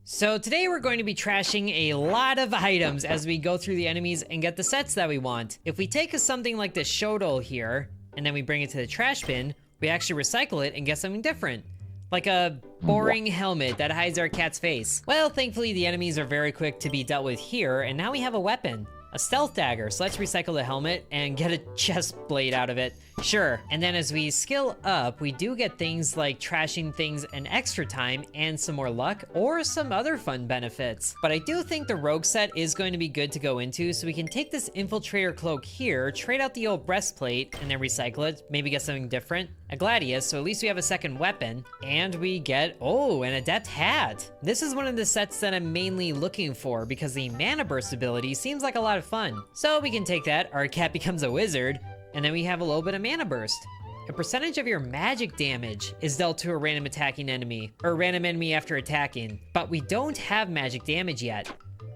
So today we're going to be trashing a lot of items as we go through the enemies and get the sets that we want. If we take something like this shodol here, and then we bring it to the trash bin, we actually recycle it and get something different. Like a boring helmet that hides our cat's face. Well, thankfully the enemies are very quick to be dealt with here, and now we have a weapon. A stealth dagger, so let's recycle the helmet and get a chest blade out of it. Sure, and then as we skill up, we do get things like trashing things an extra time and some more luck, or some other fun benefits. But I do think the rogue set is going to be good to go into, so we can take this infiltrator cloak here, trade out the old breastplate, and then recycle it, maybe get something different. A gladius, so at least we have a second weapon, and we get, oh, an adept hat. This is one of the sets that I'm mainly looking for because the mana burst ability seems like a lot of fun. So we can take that, our cat becomes a wizard, and then we have a little bit of mana burst. A percentage of your magic damage is dealt to a random attacking enemy, or a random enemy after attacking, but we don't have magic damage yet.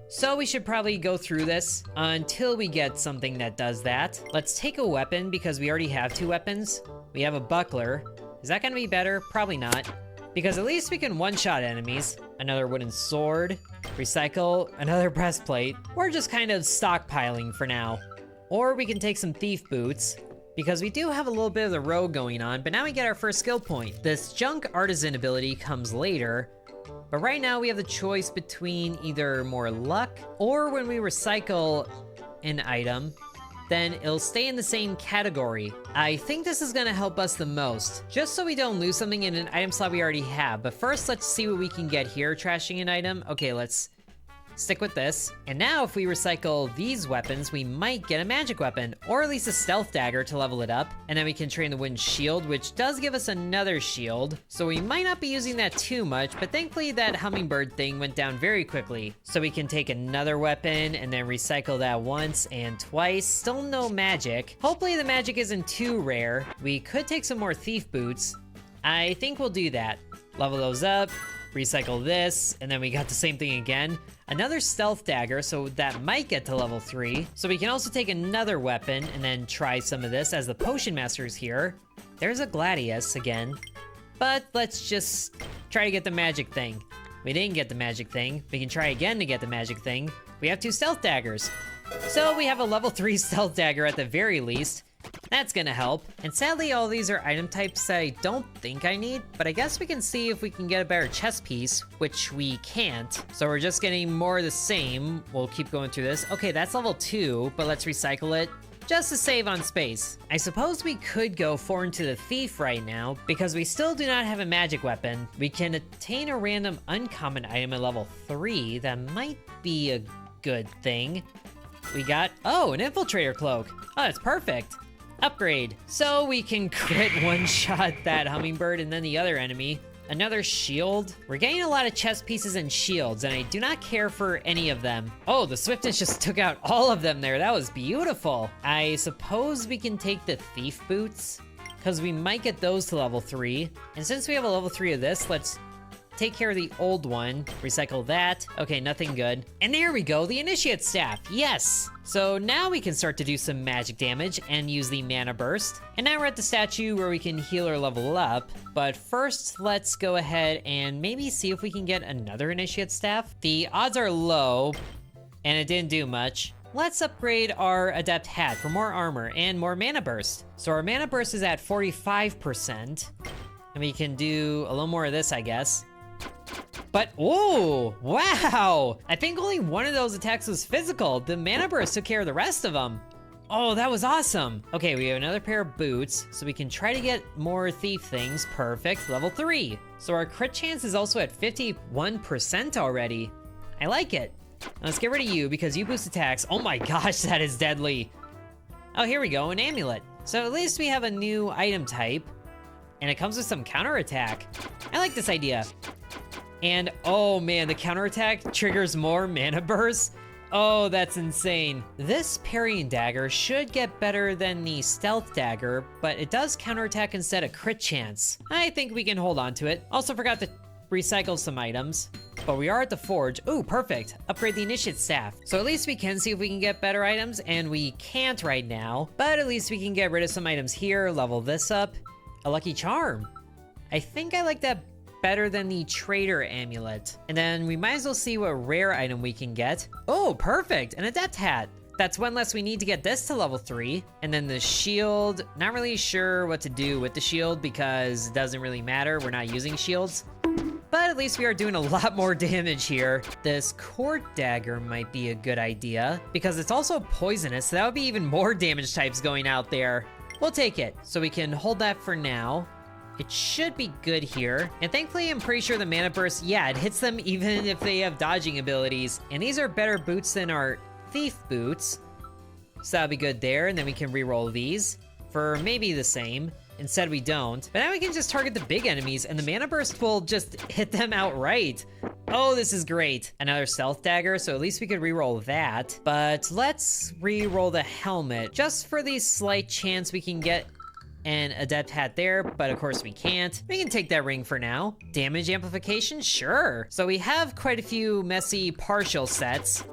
So we should probably go through this until we get something that does that. Let's take a weapon because we already have two weapons. We have a buckler. Is that gonna be better? Probably not. Because at least we can one-shot enemies. Another wooden sword. Recycle another breastplate. We're just kind of stockpiling for now. Or we can take some thief boots, because we do have a little bit of the rogue going on, but now we get our first skill point. This junk artisan ability comes later, but right now we have the choice between either more luck, or when we recycle an item, then it'll stay in the same category. I think this is gonna help us the most, just so we don't lose something in an item slot we already have. But first, let's see what we can get here trashing an item. Okay, let's stick with this. And now if we recycle these weapons, we might get a magic weapon, or at least a stealth dagger to level it up. And then we can train the wooden shield, which does give us another shield. So we might not be using that too much, but thankfully that hummingbird thing went down very quickly. So we can take another weapon and then recycle that once and twice. Still no magic. Hopefully the magic isn't too rare. We could take some more thief boots. I think we'll do that. Level those up, recycle this, and then we got the same thing again. Another stealth dagger, so that might get to level 3. So we can also take another weapon and then try some of this as the potion master's here. There's a gladius again. But let's just try to get the magic thing. We didn't get the magic thing. We can try again to get the magic thing. We have 2 stealth daggers. So we have a level 3 stealth dagger at the very least. That's gonna help. And sadly, all these are item types that I don't think I need, but I guess we can see if we can get a better chest piece, which we can't. So we're just getting more of the same. We'll keep going through this. Okay, that's level 2, but let's recycle it just to save on space. I suppose we could go forward into the thief right now, because we still do not have a magic weapon. We can attain a random uncommon item at level 3. That might be a good thing. We got, oh, an infiltrator cloak. Oh, that's perfect. Upgrade. So we can crit one-shot that hummingbird and then the other enemy. Another shield. We're getting a lot of chest pieces and shields, and I do not care for any of them. Oh, the swiftness just took out all of them there. That was beautiful. I suppose we can take the thief boots, because we might get those to level 3. And since we have a level 3 of this, let's take care of the old one. Recycle that. Okay, nothing good. And there we go, the initiate staff. Yes! So now we can start to do some magic damage and use the mana burst. And now we're at the statue where we can heal or level up. But first, let's go ahead and maybe see if we can get another initiate staff. The odds are low, and it didn't do much. Let's upgrade our adept hat for more armor and more mana burst. So our mana burst is at 45%. And we can do a little more of this, I guess. But, oh, wow! I think only one of those attacks was physical. The mana burst took care of the rest of them. Oh, that was awesome. Okay, we have another pair of boots, so we can try to get more thief things. Perfect, level 3. So our crit chance is also at 51% already. I like it. Let's get rid of you because you boost attacks. Oh my gosh, that is deadly. Oh, here we go, an amulet. So at least we have a new item type, and it comes with some counterattack. I like this idea. And oh man, the counterattack triggers more mana bursts. Oh, that's insane. This parrying dagger should get better than the stealth dagger, but it does counterattack instead of crit chance. I think we can hold on to it. Also forgot to recycle some items, but we are at the forge. Ooh, perfect. Upgrade the initiate staff. So at least we can see if we can get better items, and we can't right now, but at least we can get rid of some items here, level this up. A lucky charm. I think I like that better than the Trader Amulet. And then we might as well see what rare item we can get. Oh, perfect, an Adept Hat. That's one less we need to get this to level 3. And then the shield, not really sure what to do with the shield because it doesn't really matter. We're not using shields. But at least we are doing a lot more damage here. This Court Dagger might be a good idea because it's also poisonous, so that would be even more damage types going out there. We'll take it. So we can hold that for now. It should be good here. And thankfully, I'm pretty sure the Mana Burst, yeah, it hits them even if they have dodging abilities. And these are better boots than our Thief boots, so that'll be good there. And then we can re-roll these for maybe the same. Instead we don't, but now we can just target the big enemies and the Mana Burst will just hit them outright. Oh, this is great. Another Stealth Dagger, so at least we could re-roll that. But let's re-roll the helmet just for the slight chance we can get an Adept Hat there, but of course we can't. We can take that ring for now. Damage amplification, sure. So we have quite a few messy partial sets.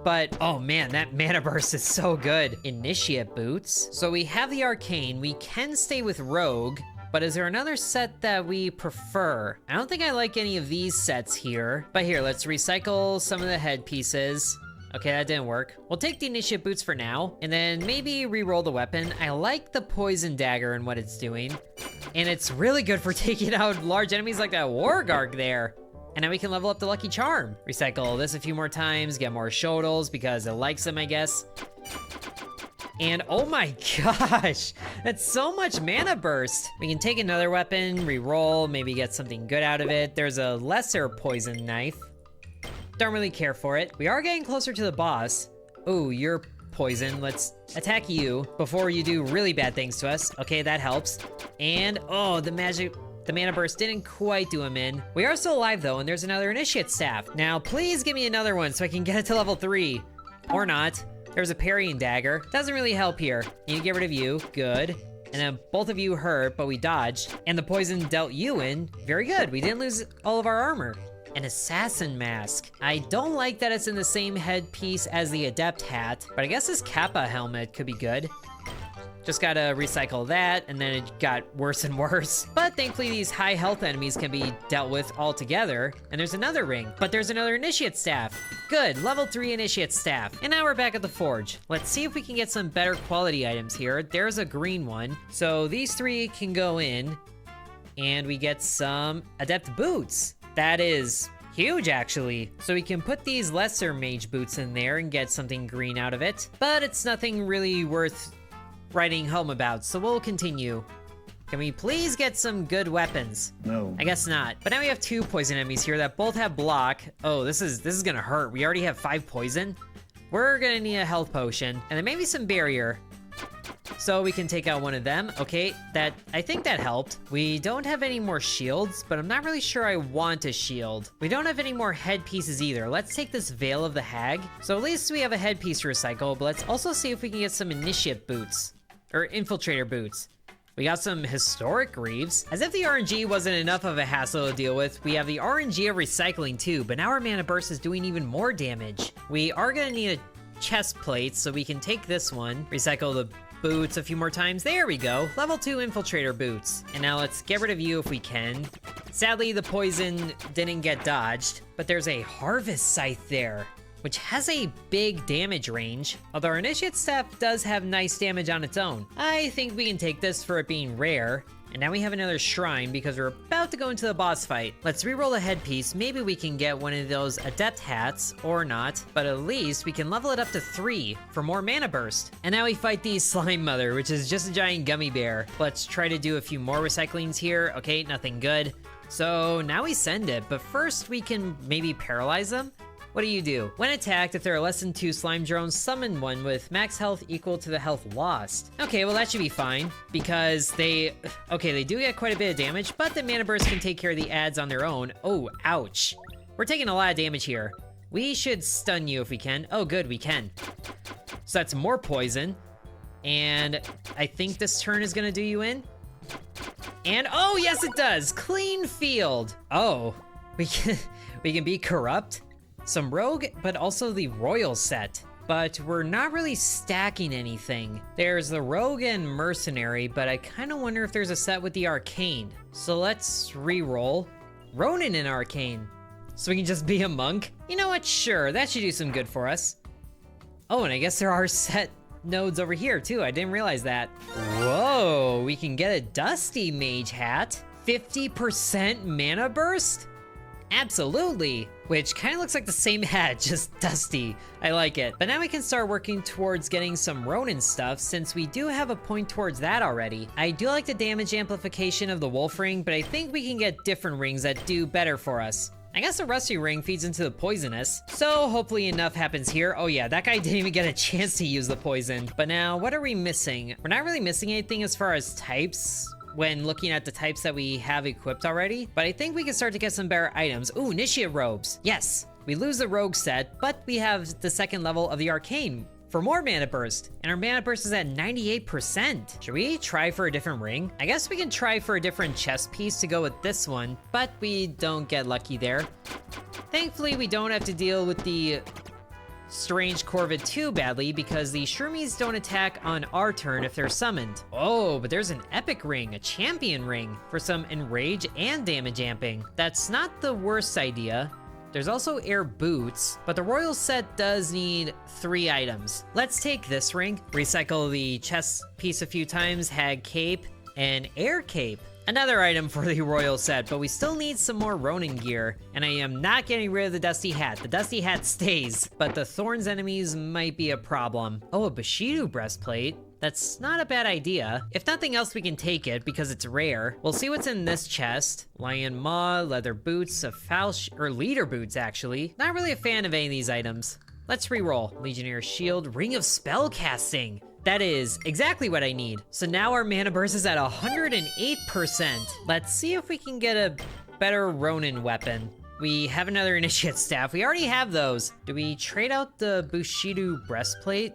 But, oh man, that Mana Burst is so good. Initiate boots. So we have the Arcane. We can stay with Rogue, but is there another set that we prefer? I don't think I like any of these sets here. But here, let's recycle some of the headpieces. Okay, that didn't work. We'll take the Initiate boots for now, and then maybe re-roll the weapon. I like the Poison Dagger and what it's doing. And it's really good for taking out large enemies like that Wargarg there. And now we can level up the Lucky Charm. Recycle this a few more times, get more Shodels because it likes them, I guess. And oh my gosh, that's so much Mana Burst. We can take another weapon, re-roll, maybe get something good out of it. There's a lesser poison knife. Don't really care for it. We are getting closer to the boss. Ooh, you're poison. Let's attack you before you do really bad things to us. Okay, that helps. And oh, the Mana Burst didn't quite do him in. We are still alive though, and there's another Initiate Staff. Now, please give me another one so I can get it to level 3. Or not. There's a Parrying Dagger. Doesn't really help here. Need to get rid of you. Good. And then both of you hurt, but we dodged. And the poison dealt you in. Very good. We didn't lose all of our armor. An Assassin Mask. I don't like that it's in the same headpiece as the Adept Hat, but I guess this Kappa helmet could be good. Just gotta recycle that, and then it got worse and worse. But thankfully these high health enemies can be dealt with all together. And there's another ring, but there's another Initiate Staff. Good, level 3 Initiate Staff. And now we're back at the Forge. Let's see if we can get some better quality items here. There's a green one. So these 3 can go in, and we get some Adept Boots. That is huge, actually. So we can put these lesser Mage Boots in there and get something green out of it. But it's nothing really worth writing home about, so we'll continue. Can we please get some good weapons? No. I guess not. But now we have 2 poison enemies here that both have block. Oh, this is gonna hurt. We already have 5 poison. We're gonna need a health potion, and then maybe some barrier. So we can take out one of them. Okay, I think that helped. We don't have any more shields, but I'm not really sure I want a shield. We don't have any more headpieces either. Let's take this Veil of the Hag. So at least we have a headpiece to recycle, but let's also see if we can get some Initiate boots. Or Infiltrator boots. We got some Historic Greaves. As if the RNG wasn't enough of a hassle to deal with, we have the RNG of recycling too, but now our Mana Burst is doing even more damage. We are gonna need a chest plate, so we can take this one, recycle the boots a few more times. There we go. Level 2 Infiltrator boots. And now let's get rid of you if we can. Sadly, the poison didn't get dodged, but there's a Harvest Scythe there, which has a big damage range. Although our Initiate Staff does have nice damage on its own. I think we can take this for it being rare. And now we have another shrine because we're about to go into the boss fight. Let's re-roll a headpiece. Maybe we can get one of those Adept Hats, or not. But at least we can level it up to 3 for more Mana Burst. And now we fight the Slime Mother, which is just a giant gummy bear. Let's try to do a few more recyclings here. Okay, nothing good. So now we send it, but first we can maybe paralyze them. What do you do? When attacked, if there are less than 2 slime drones, summon one with max health equal to the health lost. Okay, well that should be fine, because they do get quite a bit of damage, but the Mana Burst can take care of the adds on their own. Oh, ouch. We're taking a lot of damage here. We should stun you if we can. Oh good, we can. So that's more poison, and I think this turn is gonna do you in. And oh yes it does, clean field. Oh, we can be corrupt. Some rogue, but also the royal set. But we're not really stacking anything. There's the rogue and mercenary, but I kind of wonder if there's a set with the arcane. So let's re-roll. Ronin in Arcane. So we can just be a monk? You know what, sure, that should do some good for us. Oh, and I guess there are set nodes over here too, I didn't realize that. Whoa, we can get a Dusty Mage hat. 50% mana burst? Absolutely, which kind of looks like the same hat, just dusty. I like it. But now we can start working towards getting some Ronin stuff since we do have a point towards that already. I do like the damage amplification of the Wolf Ring, but I think we can get different rings that do better for us. I guess the Rusty Ring feeds into the poisonous, so hopefully enough happens here. Oh yeah, that guy didn't even get a chance to use the poison. But now, what are we missing? We're not really missing anything as far as types when looking at the types that we have equipped already, but I think we can start to get some better items. Ooh, Initiate Robes. Yes, we lose the Rogue set, but we have the second level of the Arcane for more mana burst, and our mana burst is at 98%. Should we try for a different ring? I guess we can try for a different chest piece to go with this one, but we don't get lucky there. Thankfully, we don't have to deal with the Strange Corvid too badly because the Shroomies don't attack on our turn if they're summoned. Oh, but there's an epic ring, a champion ring, for some enrage and damage amping. That's not the worst idea. There's also air boots, but the royal set does need 3 items. Let's take this ring, recycle the chest piece a few times, hag cape, and air cape. Another item for the royal set, but we still need some more Ronin gear, and I am not getting rid of the Dusty Hat. The Dusty Hat stays, but the Thorns enemies might be a problem. Oh, a Bushido breastplate. That's not a bad idea. If nothing else, we can take it because it's rare. We'll see what's in this chest. Lion Maw, leather boots, or leader boots actually. Not really a fan of any of these items. Let's reroll. Legionnaire shield, ring of spellcasting. That is exactly what I need. So now our mana burst is at 108%. Let's see if we can get a better Ronin weapon. We have another initiate staff. We already have those. Do we trade out the Bushido breastplate?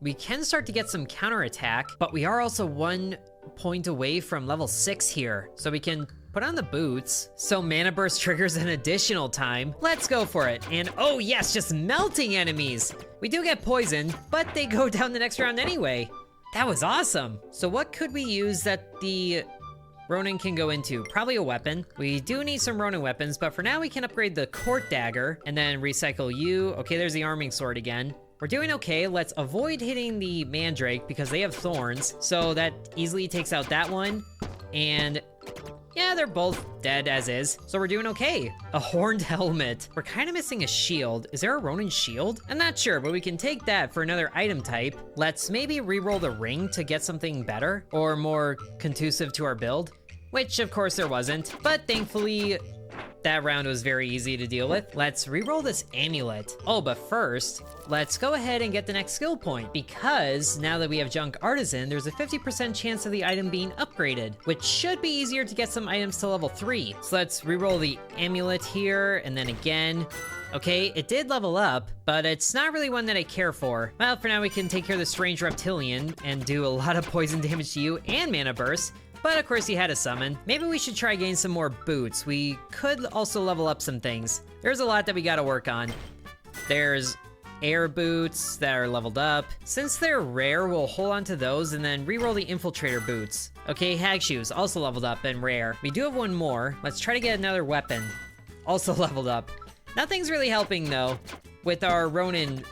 We can start to get some counterattack, but we are also 1 point away from level 6 here. So we can put on the boots. So mana burst triggers an additional time. Let's go for it. And oh yes, just melting enemies. We do get poisoned, but they go down the next round anyway. That was awesome. So what could we use that the Ronin can go into? Probably a weapon. We do need some Ronin weapons, but for now we can upgrade the Court Dagger and then recycle you. Okay, there's the Arming Sword again. We're doing okay. Let's avoid hitting the Mandrake because they have thorns. So that easily takes out that one. And yeah, they're both dead as is. So we're doing okay. A horned helmet. We're kind of missing a shield. Is there a Ronin shield? I'm not sure, but we can take that for another item type. Let's maybe reroll the ring to get something better or more conducive to our build, which of course there wasn't, but thankfully that round was very easy to deal with. Let's reroll this amulet. Oh, but first, let's go ahead and get the next skill point because now that we have Junk Artisan, there's a 50% chance of the item being upgraded, which should be easier to get some items to level 3. So let's reroll the amulet here and then again. Okay, it did level up, but it's not really one that I care for. Well, for now we can take care of the Strange Reptilian and do a lot of poison damage to you and mana burst. But of course he had a summon. Maybe we should try getting some more boots. We could also level up some things. There's a lot that we gotta work on. There's air boots that are leveled up. Since they're rare, we'll hold on to those and then reroll the infiltrator boots. Okay, hag shoes, also leveled up and rare. We do have one more. Let's try to get another weapon. Also leveled up. Nothing's really helping though with our Ronin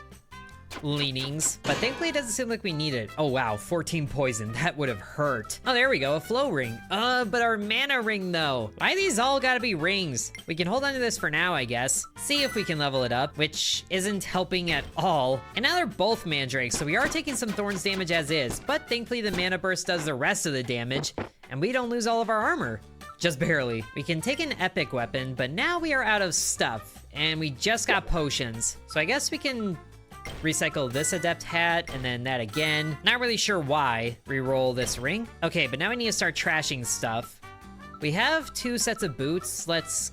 leanings, but thankfully it doesn't seem like we need it. Oh wow, 14 poison, that would have hurt. Oh, there we go, a flow ring. But our mana ring though. Why these all gotta be rings? We can hold on to this for now, I guess. See if we can level it up, which isn't helping at all. And now they're both mandrakes, so we are taking some thorns damage as is, but thankfully the mana burst does the rest of the damage, and we don't lose all of our armor. Just barely. We can take an epic weapon, but now we are out of stuff, and we just got potions. So I guess we can recycle this adept hat and then that again. Not really sure why. Reroll this ring. Okay, but now we need to start trashing stuff. We have 2 sets of boots. Let's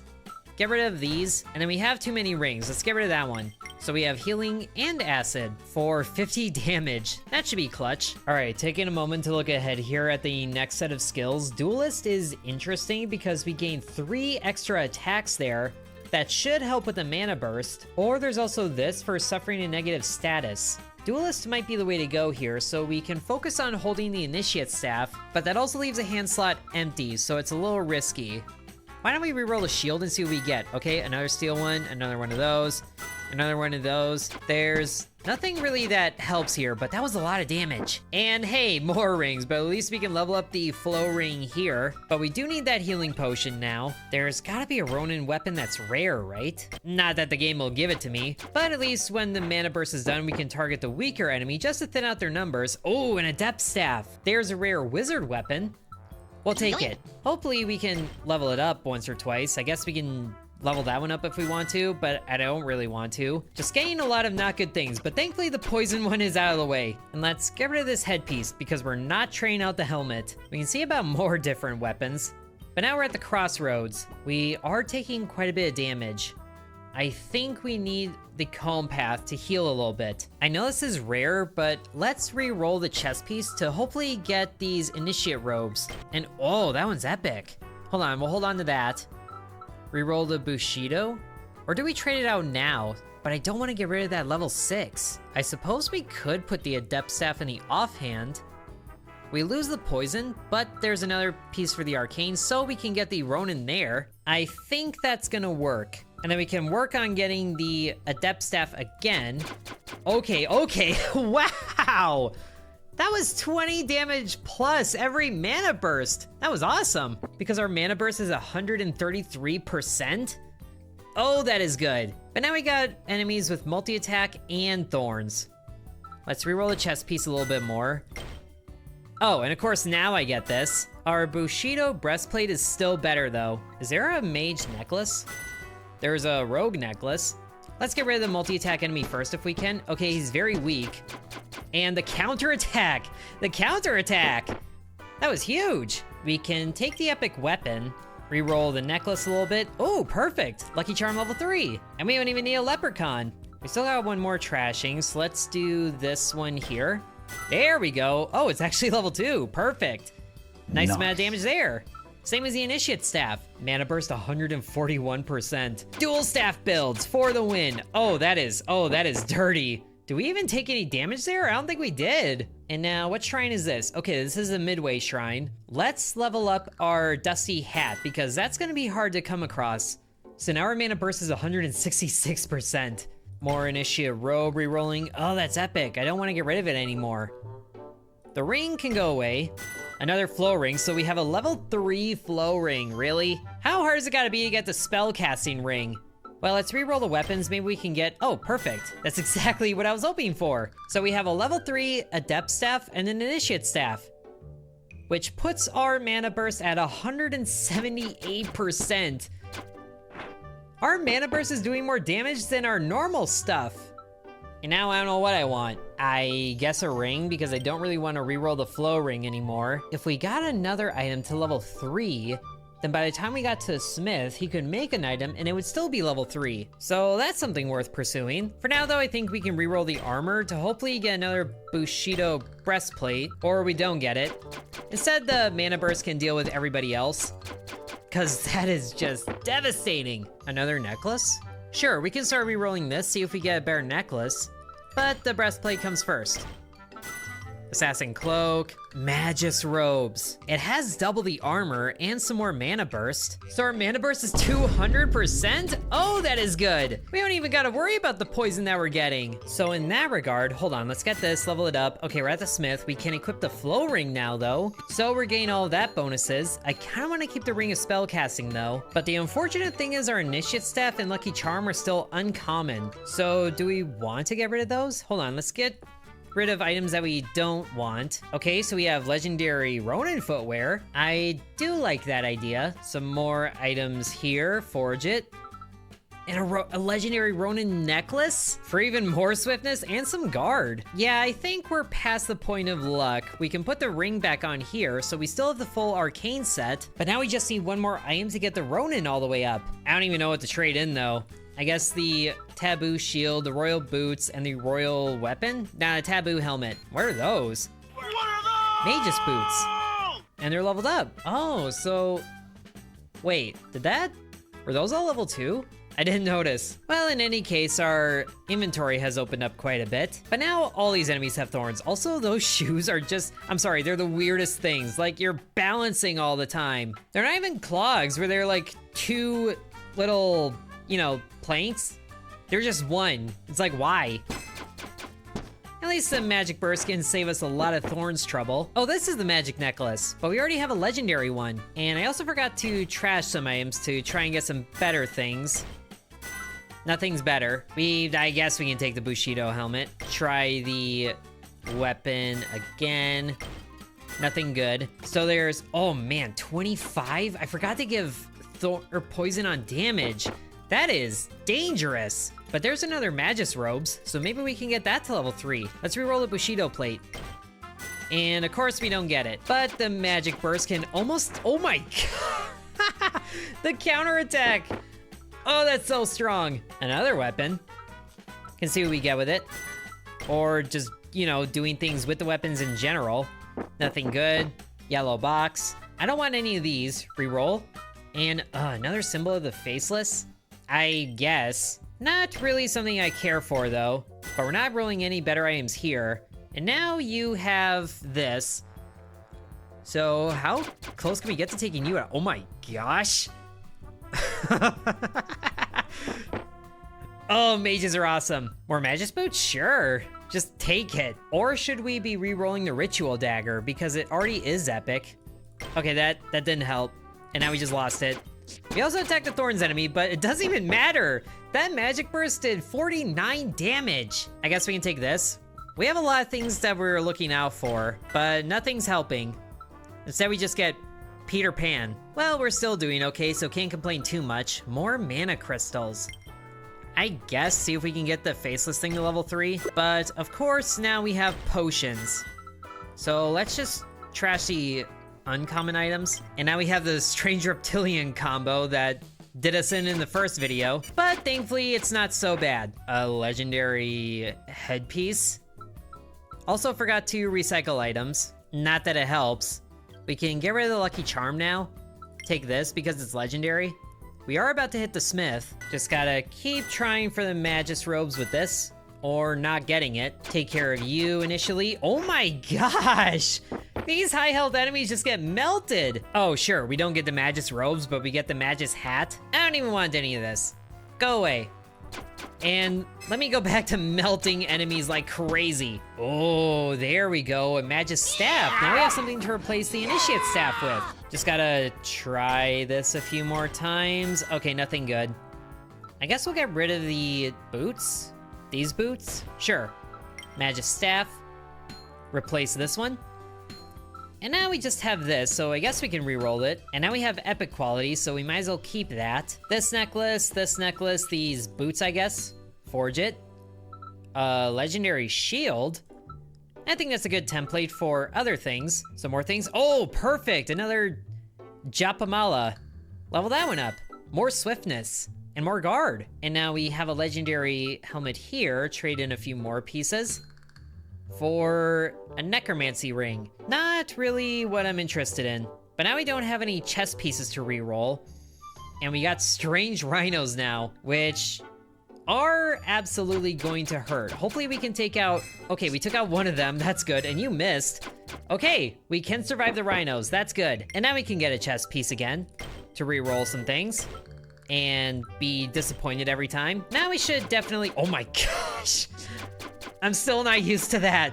get rid of these. And then we have too many rings. Let's get rid of that one. So we have healing and acid for 50 damage. That should be clutch. All right, taking a moment to look ahead here at the next set of skills. Duelist is interesting because we gain 3 extra attacks there. That should help with the mana burst, or there's also this for suffering a negative status. Duelist might be the way to go here, so we can focus on holding the initiate staff, but that also leaves a hand slot empty, so it's a little risky. Why don't we reroll the shield and see what we get? Okay, another steel one, another one of those, another one of those. There's nothing really that helps here, but that was a lot of damage. And hey, more rings, but at least we can level up the flow ring here. But we do need that healing potion now. There's gotta be a Ronin weapon that's rare, right? Not that the game will give it to me, but at least when the mana burst is done, we can target the weaker enemy just to thin out their numbers. Oh, an adept staff. There's a rare wizard weapon. We'll take it. Hopefully we can level it up once or twice. I guess we can level that one up if we want to, but I don't really want to. Just getting a lot of not good things, but thankfully the poison one is out of the way. And let's get rid of this headpiece because we're not trying out the helmet. We can see about more different weapons, but now we're at the Crossroads. We are taking quite a bit of damage. I think we need the calm path to heal a little bit. I know this is rare, but let's re-roll the chest piece to hopefully get these initiate robes. And oh, that one's epic. Hold on, we'll hold on to that. Reroll the Bushido? Or do we trade it out now? But I don't want to get rid of that level 6. I suppose we could put the Adept Staff in the offhand. We lose the poison, but there's another piece for the arcane, so we can get the Ronin there. I think that's gonna work. And then we can work on getting the Adept Staff again. Okay, wow! That was 20 damage plus every mana burst. That was awesome, because our mana burst is 133%. Oh, that is good. But now we got enemies with multi-attack and thorns. Let's reroll the chest piece a little bit more. Oh, and of course now I get this. Our Bushido breastplate is still better though. Is there a mage necklace? There's a rogue necklace. Let's get rid of the multi-attack enemy first if we can. Okay, he's very weak. And the counterattack! The counterattack! That was huge! We can take the epic weapon, re-roll the necklace a little bit. Oh, perfect! Lucky Charm level 3. And we don't even need a leprechaun. We still got one more trashing, so let's do this one here. There we go. Oh, it's actually level 2. Perfect. Nice amount of damage there. Same as the Initiate Staff. Mana burst 141%. Dual staff builds for the win. Oh, that is dirty. Do we even take any damage there? I don't think we did. And now, what shrine is this? Okay, this is a midway shrine. Let's level up our Dusty Hat, because that's gonna be hard to come across. So now our mana burst is 166%. More Initiate Robe rerolling. Oh, that's epic. I don't want to get rid of it anymore. The ring can go away. Another flow ring, so we have a level 3 flow ring, really? How hard is it gotta be to get the spell casting ring? Well, let's reroll the weapons, maybe we can get, oh, perfect. That's exactly what I was hoping for. So we have a level 3 Adept Staff and an Initiate Staff, which puts our mana burst at 178%. Our mana burst is doing more damage than our normal stuff. And now I don't know what I want. I guess a ring, because I don't really want to reroll the flow ring anymore. If we got another item to level 3, then by the time we got to Smith, he could make an item and it would still be level 3. So that's something worth pursuing. For now though, I think we can reroll the armor to hopefully get another Bushido breastplate, or we don't get it. Instead, the mana burst can deal with everybody else, because that is just devastating. Another necklace? Sure, we can start rerolling this, see if we get a better necklace, but the breastplate comes first. Assassin Cloak, Magus Robes. It has double the armor and some more mana burst. So our mana burst is 200%? Oh, that is good. We don't even gotta worry about the poison that we're getting. So in that regard, hold on, let's get this, level it up. Okay, we're at the Smith. We can equip the flow ring now though. So we're getting all of that bonuses. I kinda wanna keep the ring of spell casting though. But the unfortunate thing is our Initiate Staff and Lucky Charm are still uncommon. So do we want to get rid of those? Hold on, let's get rid of items that we don't want. Okay, so we have legendary Ronin footwear. I do like that idea. Some more items here, forge it. And a legendary Ronin necklace for even more swiftness and some guard. Yeah, I think we're past the point of luck. We can put the ring back on here, so we still have the full arcane set, but now we just need one more item to get the Ronin all the way up. I don't even know what to trade in though. I guess the taboo shield, the royal boots, and the royal weapon? Nah, a taboo helmet. What are those? What are those? Magus boots. And they're leveled up. Oh, so... Wait, were those all level 2? I didn't notice. Well, in any case, our inventory has opened up quite a bit. But now all these enemies have thorns. Also, those shoes are just, I'm sorry, they're the weirdest things. Like, you're balancing all the time. They're not even clogs, where they're like 2 little, you know, planks. They're just one. It's like, why? At least the magic burst can save us a lot of thorns trouble. Oh, this is the magic necklace, but we already have a legendary one. And I also forgot to trash some items to try and get some better things. Nothing's better. I guess we can take the Bushido helmet. Try the weapon again. Nothing good. So there's, oh man, 25? I forgot to give poison on damage. That is dangerous. But there's another Magus robes, so maybe we can get that to level 3. Let's reroll the Bushido plate. And of course we don't get it. But the magic burst can almost, oh my god. The counterattack. Oh, that's so strong. Another weapon. Can see what we get with it. Or just, you know, doing things with the weapons in general. Nothing good. Yellow box. I don't want any of these. Reroll. And another symbol of the faceless. I guess. Not really something I care for though. But we're not rolling any better items here. And now you have this. So how close can we get to taking you out? Oh my gosh. Oh, mages are awesome. More Magus boots? Sure. Just take it. Or should we be re-rolling the ritual dagger because it already is epic? Okay, that didn't help. And now we just lost it. We also attacked the thorns enemy, but it doesn't even matter. That magic burst did 49 damage. I guess we can take this. We have a lot of things that we're looking out for, but nothing's helping. Instead, we just get Peter Pan. Well, we're still doing okay, so can't complain too much. More mana crystals. I guess see if we can get the faceless thing to level 3. But of course, now we have potions. So let's just trash the uncommon items. And now we have the strange reptilian combo that did us in the first video. But thankfully, it's not so bad. A legendary headpiece. Also forgot to recycle items. Not that it helps. We can get rid of the lucky charm now. Take this because it's legendary. We are about to hit the smith. Just gotta keep trying for the Magus robes with this, or not getting it. Take care of you initially. Oh my gosh! These high health enemies just get melted. Oh sure, we don't get the Magus robes, but we get the Magus hat. I don't even want any of this. Go away. And let me go back to melting enemies like crazy. Oh, there we go, a Magus staff. Now we have something to replace the initiate staff with. Just gotta try this a few more times. Okay, nothing good. I guess we'll get rid of the boots. These boots? Sure. Magus staff. Replace this one. And now we just have this, so I guess we can re-roll it. And now we have epic quality, so we might as well keep that. This necklace, these boots, I guess. Forge it. Legendary shield. I think that's a good template for other things. Some more things. Oh, perfect! Another Japamala. Level that one up. More swiftness and more guard. And now we have a legendary helmet here. Trade in a few more pieces for a necromancy ring. Not really what I'm interested in. But now we don't have any chest pieces to re-roll. And we got strange rhinos now, which are absolutely going to hurt. Hopefully we can take out... Okay, we took out one of them. That's good. And you missed. Okay, we can survive the rhinos. That's good. And now we can get a chest piece again to re-roll some things and be disappointed every time. Now we should definitely... Oh my gosh! I'm still not used to that.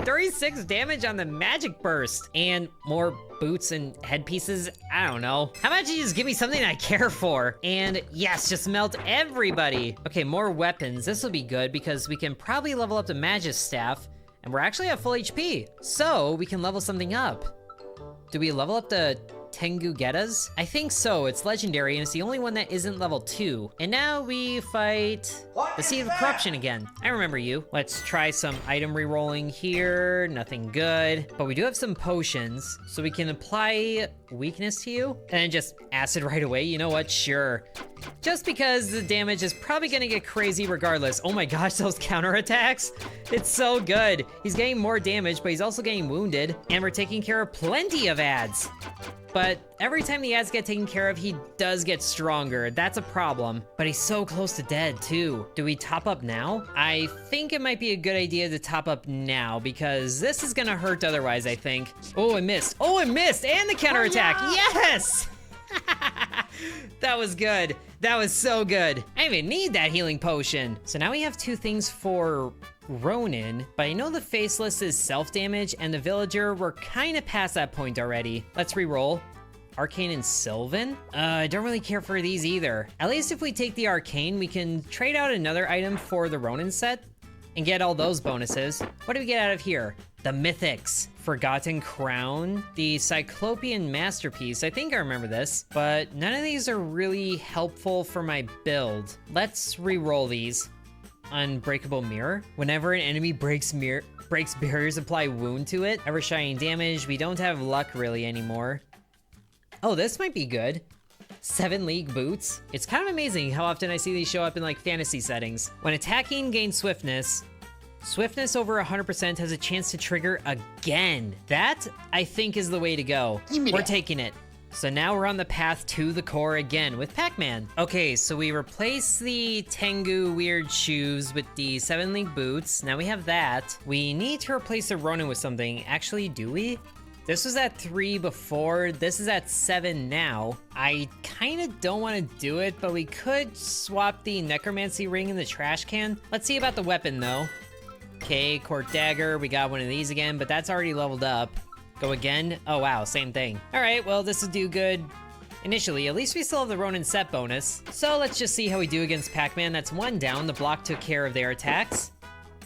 36 damage on the magic burst. And more boots and headpieces. I don't know. How about you just give me something I care for? And yes, just melt everybody. Okay, more weapons. This will be good because we can probably level up the Magus staff. And we're actually at full HP. So we can level something up. Do we level up the Tengu Getas? I think so. It's legendary and it's the only one that isn't level 2. And now we fight the Seed of Corruption again. I remember you. Let's try some item re-rolling here. Nothing good. But we do have some potions, so we can apply weakness to you and then just acid right away. You know what? Sure. Just because the damage is probably gonna get crazy regardless. Oh my gosh, those counterattacks. It's so good. He's getting more damage, but he's also getting wounded. And we're taking care of plenty of ads. but every time the ads get taken care of, he does get stronger. That's a problem. But he's so close to dead, too. Do we top up now? I think it might be a good idea to top up now, because this is gonna hurt otherwise, I think. Oh, I missed. Oh, I missed! And the counterattack! Oh, no. Yes! That was good. That was so good. I didn't even need that healing potion. So now we have 2 things for Ronin, but I know the Faceless is self-damage, and the Villager, we're kind of past that point already. Let's re-roll. Arcane and Sylvan? I don't really care for these either. At least if we take the Arcane, we can trade out another item for the Ronin set and get all those bonuses. What do we get out of here? The Mythics. Forgotten Crown, the Cyclopean Masterpiece. I think I remember this, but none of these are really helpful for my build. Let's re-roll these. Unbreakable Mirror. Whenever an enemy breaks barriers, apply wound to it. Ever shining damage. We don't have luck really anymore. Oh, this might be good. 7 League Boots. It's kind of amazing how often I see these show up in like fantasy settings. When attacking, gain swiftness. Swiftness over 100% has a chance to trigger again. That, I think, is the way to go. We're taking it. So now we're on the path to the core again with Pac-Man. Okay, so we replace the Tengu weird shoes with the 7 League Boots. Now we have that. We need to replace the Ronin with something. Actually, do we? This was at 3 before, this is at 7 now. I kind of don't want to do it, but we could swap the Necromancy ring in the trash can. Let's see about the weapon though. Okay, Court Dagger, we got one of these again, but that's already leveled up. Go again? Oh wow, same thing. All right, well this will do good. Initially, at least we still have the Ronin set bonus. So let's just see how we do against Pac-Man. That's 1 down, the block took care of their attacks.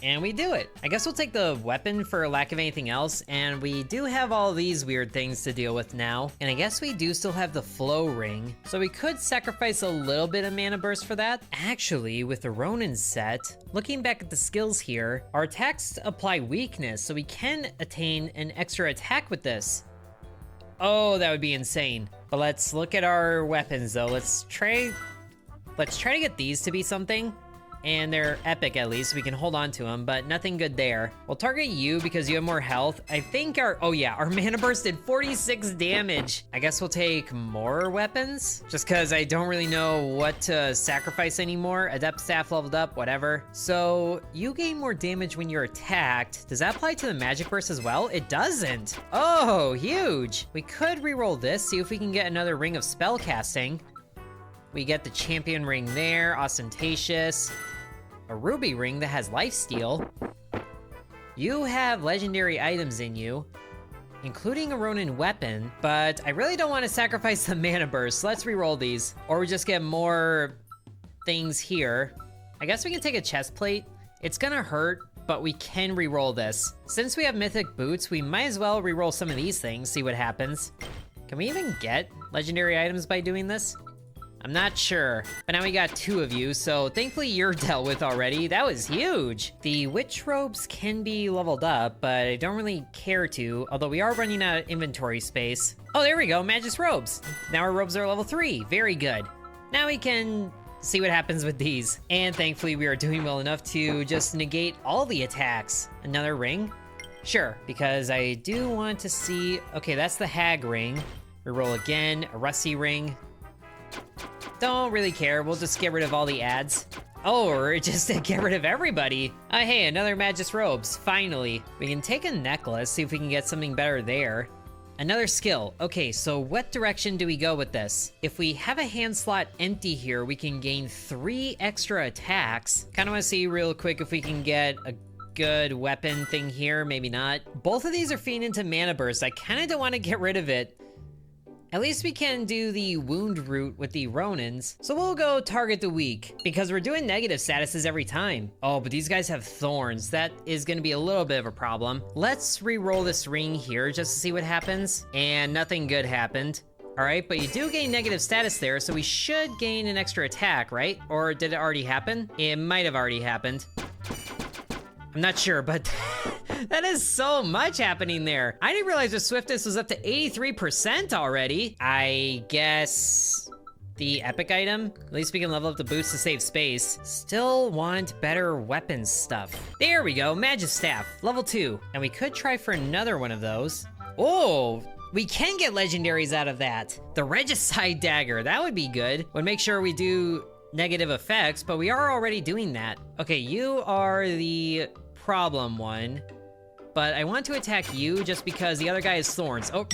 And we do it. I guess we'll take the weapon for lack of anything else, and we do have all these weird things to deal with now. And I guess we do still have the flow ring, so we could sacrifice a little bit of mana burst for that. Actually, with the Ronin set, looking back at the skills here, our attacks apply weakness, so we can attain an extra attack with this. Oh, that would be insane. But let's look at our weapons though. Let's try to get these to be something. And they're epic at least, we can hold on to them, but nothing good there. We'll target you because you have more health. I think our mana burst did 46 damage. I guess we'll take more weapons, just because I don't really know what to sacrifice anymore. Adept Staff leveled up, whatever. So, you gain more damage when you're attacked. Does that apply to the Magic Burst as well? It doesn't. Oh, huge. We could reroll this, see if we can get another Ring of Spellcasting. We get the Champion Ring there, Ostentatious. A Ruby Ring that has Lifesteal. You have legendary items in you, including a Ronin weapon, but I really don't want to sacrifice the mana burst, so let's re-roll these. Or we just get more things here. I guess we can take a chest plate. It's gonna hurt, but we can re-roll this. Since we have Mythic Boots, we might as well re-roll some of these things, see what happens. Can we even get legendary items by doing this? I'm not sure, but now we got 2 of you, so thankfully you're dealt with already. That was huge. The witch robes can be leveled up, but I don't really care to, although we are running out of inventory space. Oh, there we go, Magus robes. Now our robes are level 3, very good. Now we can see what happens with these. And thankfully we are doing well enough to just negate all the attacks. Another ring? Sure, because I do want to see, okay, that's the Hag ring. Reroll again, a Rusty ring. Don't really care, we'll just get rid of all the ads. Oh, or just get rid of everybody. Hey, another Magus robes, finally. We can take a necklace, see if we can get something better there. Another skill. Okay, so what direction do we go with this? If we have a hand slot empty here, we can gain 3 extra attacks. Kinda wanna see real quick if we can get a good weapon thing here, maybe not. Both of these are feeding into mana burst. I kinda don't wanna get rid of it. At least we can do the wound route with the Ronins. So we'll go target the weak, because we're doing negative statuses every time. Oh, but these guys have thorns. That is gonna be a little bit of a problem. Let's re-roll this ring here just to see what happens. And nothing good happened. All right, but you do gain negative status there, so we should gain an extra attack, right? Or did it already happen? It might have already happened. I'm not sure, but that is so much happening there. I didn't realize the swiftness was up to 83% already. I guess the epic item? At least we can level up the boots to save space. Still want better weapons stuff. There we go, Magus Staff, level 2. And we could try for another one of those. Oh, we can get legendaries out of that. The Regicide Dagger, that would be good. Would make sure we do negative effects, but we are already doing that. Okay, you are the problem one, but I want to attack you just because the other guy has thorns. Oh,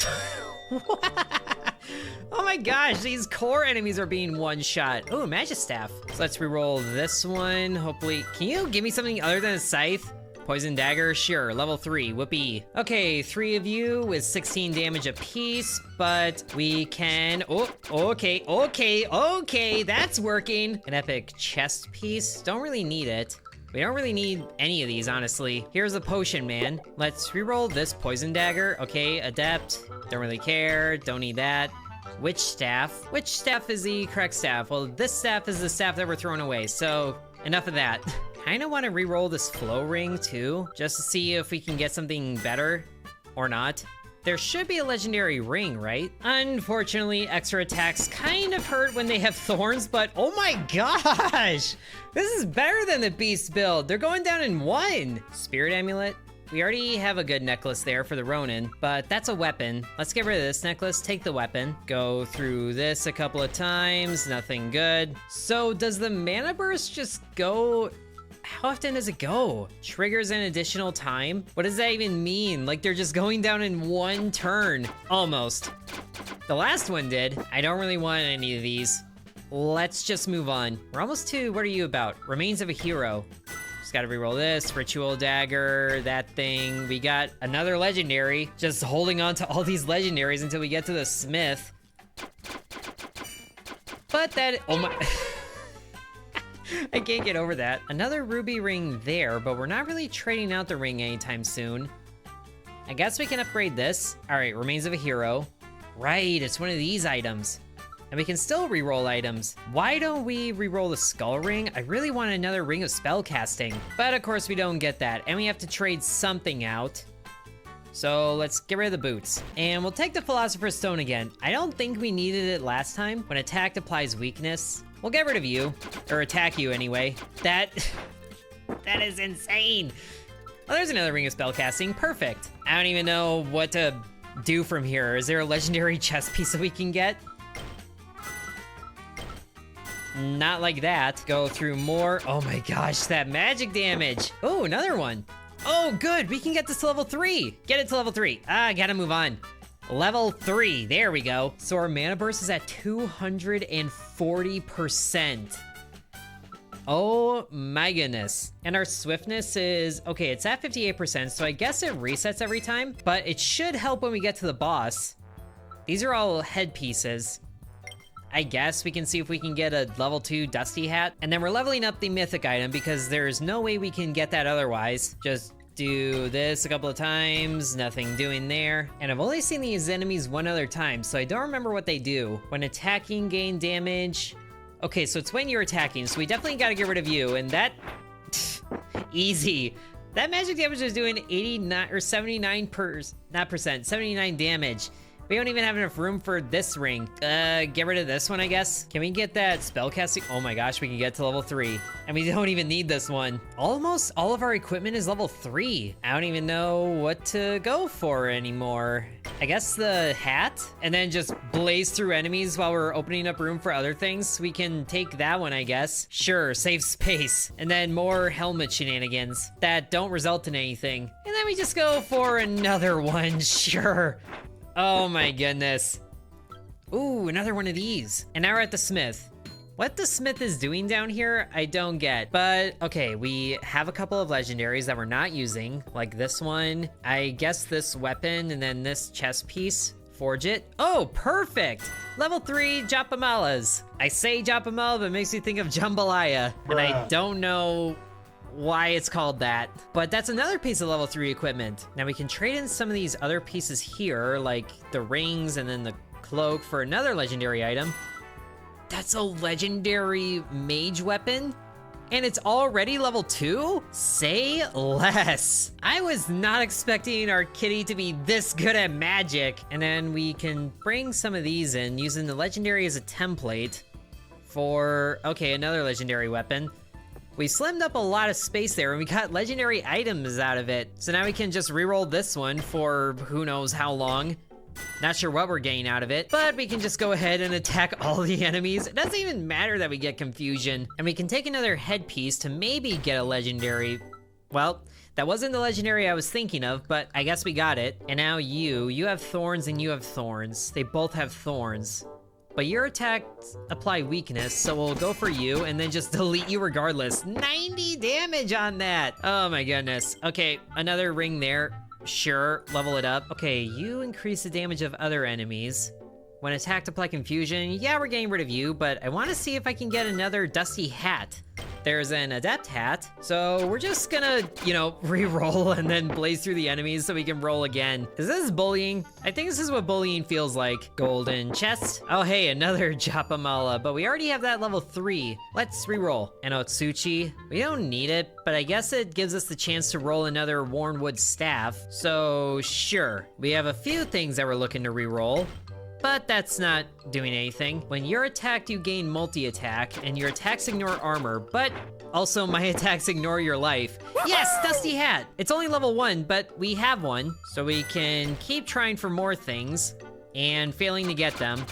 oh my gosh, these core enemies are being one-shot. Oh, Magistaff. So let's reroll this one. Hopefully, can you give me something other than a scythe? Poison Dagger, sure, level 3, whoopee. Okay, 3 of you with 16 damage apiece, but we can, oh, okay, that's working. An epic chest piece, don't really need it. We don't really need any of these, honestly. Here's a potion, man. Let's reroll this Poison Dagger. Okay, Adept, don't really care, don't need that. Witch Staff. Which staff is the correct staff? Well, this staff is the staff that we're throwing away, so enough of that. Kinda wanna re-roll this flow ring too, just to see if we can get something better or not. There should be a legendary ring, right? Unfortunately, extra attacks kind of hurt when they have thorns, but oh my gosh! This is better than the beast build. They're going down in 1. Spirit Amulet. We already have a good necklace there for the Ronin, but that's a weapon. Let's get rid of this necklace, take the weapon. Go through this a couple of times, nothing good. So does the mana burst just go? How often does it go? Triggers an additional time? What does that even mean? Like they're just going down in 1 turn. Almost. The last one did. I don't really want any of these. Let's just move on. We're almost to, what are you about? Remains of a Hero. Just gotta reroll this, Ritual Dagger, that thing. We got another legendary. Just holding on to all these legendaries until we get to the Smith. But that, oh my... I can't get over that. Another ruby ring there, but we're not really trading out the ring anytime soon. I guess we can upgrade this. All right, Remains of a Hero. Right, it's one of these items. And we can still reroll items. Why don't we reroll the skull ring? I really want another ring of spell casting, but of course we don't get that. And we have to trade something out. So let's get rid of the boots. And we'll take the Philosopher's Stone again. I don't think we needed it last time. When attacked applies weakness. We'll get rid of you, or attack you anyway. That is insane. Oh, there's another ring of spellcasting, perfect. I don't even know what to do from here. Is there a legendary chest piece that we can get? Not like that. Go through more. Oh my gosh, that magic damage. Oh, another one. Oh, good, we can get this to level 3. Get it to level 3. Ah, gotta move on. Level 3, there we go. So our mana burst is at 240%. Oh my goodness. And our swiftness is, okay, it's at 58%, so I guess it resets every time, but it should help when we get to the boss. These are all headpieces. I guess we can see if we can get a level 2 Dusty Hat, and then we're leveling up the mythic item because there's no way we can get that otherwise. Just do this a couple of times, nothing doing there. And I've only seen these enemies one other time, so I don't remember what they do. When attacking, gain damage. Okay, so it's when you're attacking, so we definitely gotta get rid of you, and that... easy. That magic damage is doing 89, or 79 not percent, 79 damage. We don't even have enough room for this ring. Get rid of this one, I guess. Can we get that spellcasting? Oh my gosh, we can get to level 3. And we don't even need this one. Almost all of our equipment is level 3. I don't even know what to go for anymore. I guess the hat, and then just blaze through enemies while we're opening up room for other things. We can take that one, I guess. Sure, save space. And then more helmet shenanigans that don't result in anything. And then we just go for another one, sure. Oh my goodness. Ooh, another one of these. And now we're at the Smith. What the Smith is doing down here, I don't get. But, okay, we have a couple of legendaries that we're not using, like this one. I guess this weapon, and then this chest piece. Forge it. Oh, perfect! Level 3 Japamalas. I say Japamala, but it makes me think of Jambalaya. And I don't know why it's called that, but that's another piece of level 3 equipment. Now we can trade in some of these other pieces here, like the rings and then the cloak for another legendary item. That's a legendary mage weapon, and it's already level 2? Say less. I was not expecting our kitty to be this good at magic. And then we can bring some of these in using the legendary as a template for, okay, another legendary weapon. We slimmed up a lot of space there, and we got legendary items out of it. So now we can just reroll this one for who knows how long. Not sure what we're getting out of it, but we can just go ahead and attack all the enemies. It doesn't even matter that we get confusion. And we can take another headpiece to maybe get a legendary. Well, that wasn't the legendary I was thinking of, but I guess we got it. And now you have thorns and you have thorns. They both have thorns. But your attacks apply weakness, so we'll go for you and then just delete you regardless. 90 damage on that. Oh my goodness. Okay, another ring there. Sure, level it up. Okay, you increase the damage of other enemies. When attacked, apply confusion. Yeah, we're getting rid of you, but I want to see if I can get another dusty hat. There's an adept hat, so we're just gonna, re-roll and then blaze through the enemies so we can roll again. Is this bullying? I think this is what bullying feels like. Golden chest. Oh, hey, another Japamala, but we already have that level 3. Let's re-roll. And Otsuchi, we don't need it, but I guess it gives us the chance to roll another Wornwood staff. So, sure. We have a few things that we're looking to re-roll, but that's not doing anything. When you're attacked, you gain multi-attack, and your attacks ignore armor, but also my attacks ignore your life. Yes, Dusty Hat! It's only level 1, but we have one, so we can keep trying for more things and failing to get them,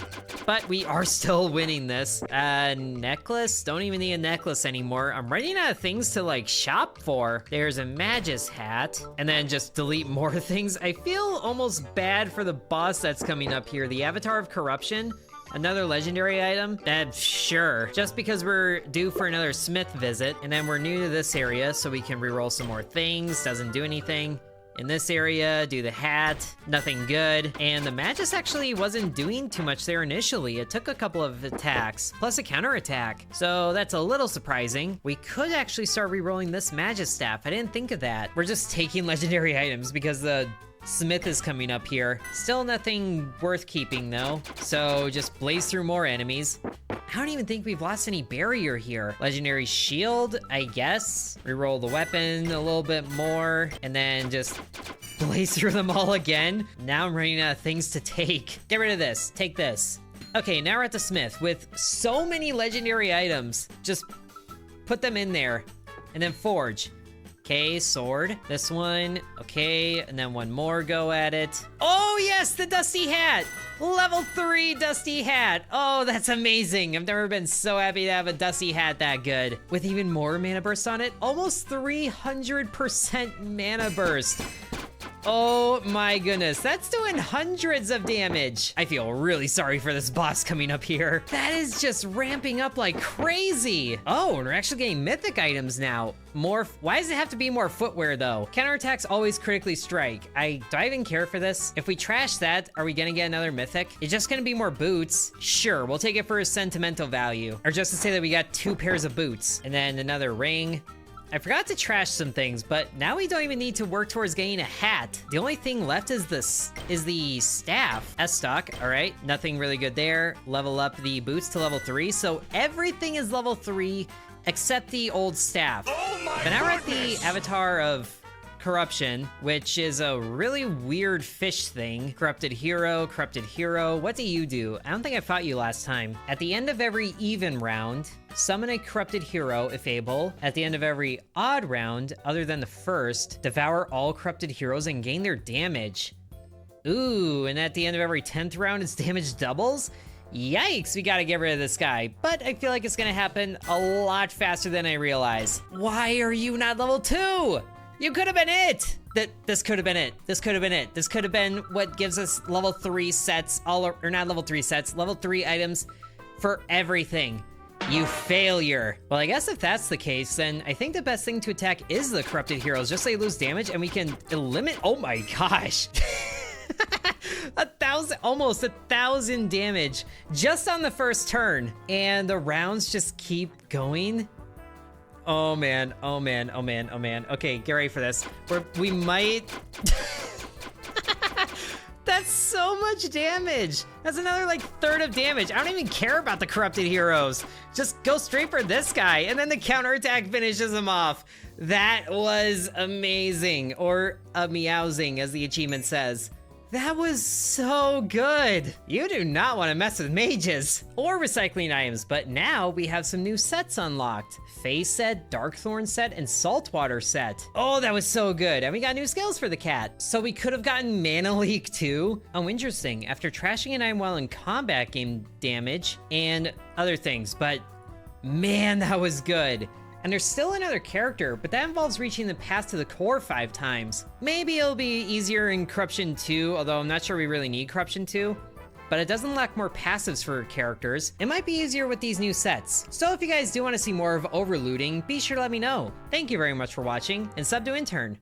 but we are still winning this. Necklace? Don't even need a necklace anymore. I'm running out of things to shop for. There's a Magus hat, and then just delete more things. I feel almost bad for the boss that's coming up here, the Avatar of Corruption. Another legendary item? Sure. Just because we're due for another Smith visit, and then we're new to this area, so we can reroll some more things. Doesn't do anything. In this area, do the hat, nothing good. And the Magus actually wasn't doing too much there initially. It took a couple of attacks, plus a counterattack. So that's a little surprising. We could actually start re-rolling this Magus staff. I didn't think of that. We're just taking legendary items because the Smith is coming up here. Still nothing worth keeping though. So just blaze through more enemies. I don't even think we've lost any barrier here. Legendary shield, I guess. Reroll the weapon a little bit more, and then just blaze through them all again. Now I'm running out of things to take. Get rid of this, take this. Okay, now we're at the Smith with so many legendary items. Just put them in there, and then forge. Okay, sword. This one. Okay, and then one more go at it. Oh yes, the Dusty Hat! Level 3 Dusty Hat. Oh, that's amazing. I've never been so happy to have a Dusty Hat that good. With even more mana burst on it. Almost 300% mana burst. Oh my goodness, that's doing hundreds of damage. I feel really sorry for this boss coming up here. That is just ramping up like crazy. Oh, and we're actually getting mythic items now. More, why does it have to be more footwear though? Counterattacks always critically strike. Do I even care for this? If we trash that, are we gonna get another mythic? It's just gonna be more boots. Sure, we'll take it for a sentimental value. Or just to say that we got 2 pairs of boots. And then another ring. I forgot to trash some things, but now we don't even need to work towards getting a hat. The only thing left is the staff. S-stock, all right, nothing really good there. Level up the boots to level 3, so everything is level 3 except the old staff. Oh my but now we're at the Avatar of Corruption, which is a really weird fish thing. Corrupted hero. What do you do? I don't think I fought you last time. At the end of every even round, summon a corrupted hero if able. At the end of every odd round, other than the first, devour all corrupted heroes and gain their damage. Ooh, and at the end of every 10th round, its damage doubles? Yikes, we gotta get rid of this guy. But I feel like it's gonna happen a lot faster than I realize. Why are you not level 2? You could have been it! This could have been it. This could have been it. This could have been what gives us level 3 sets, or not level 3 sets, level 3 items for everything. You failure. Well, I guess if that's the case, then I think the best thing to attack is the corrupted heroes, just so they lose damage and we can eliminate. Oh my gosh. Almost 1,000 damage just on the first turn. And the rounds just keep going. Oh man. Okay, get ready for this. We might. That's so much damage. That's another third of damage. I don't even care about the corrupted heroes. Just go straight for this guy, and then the counterattack finishes him off. That was amazing, or meowsing, as the achievement says. That was so good. You do not want to mess with mages or recycling items, but now we have some new sets unlocked. Phase set, Darkthorn set, and Saltwater set. Oh, that was so good. And we got new skills for the cat. So we could have gotten Mana Leak too. Oh, interesting. After trashing an item while in combat, gain damage and other things, but man, that was good. And there's still another character, but that involves reaching the path to the core 5 times. Maybe it'll be easier in Corruption 2, although I'm not sure we really need Corruption 2. But it doesn't lack more passives for characters. It might be easier with these new sets. So if you guys do want to see more of Overlooting, be sure to let me know. Thank you very much for watching, and sub to Intern.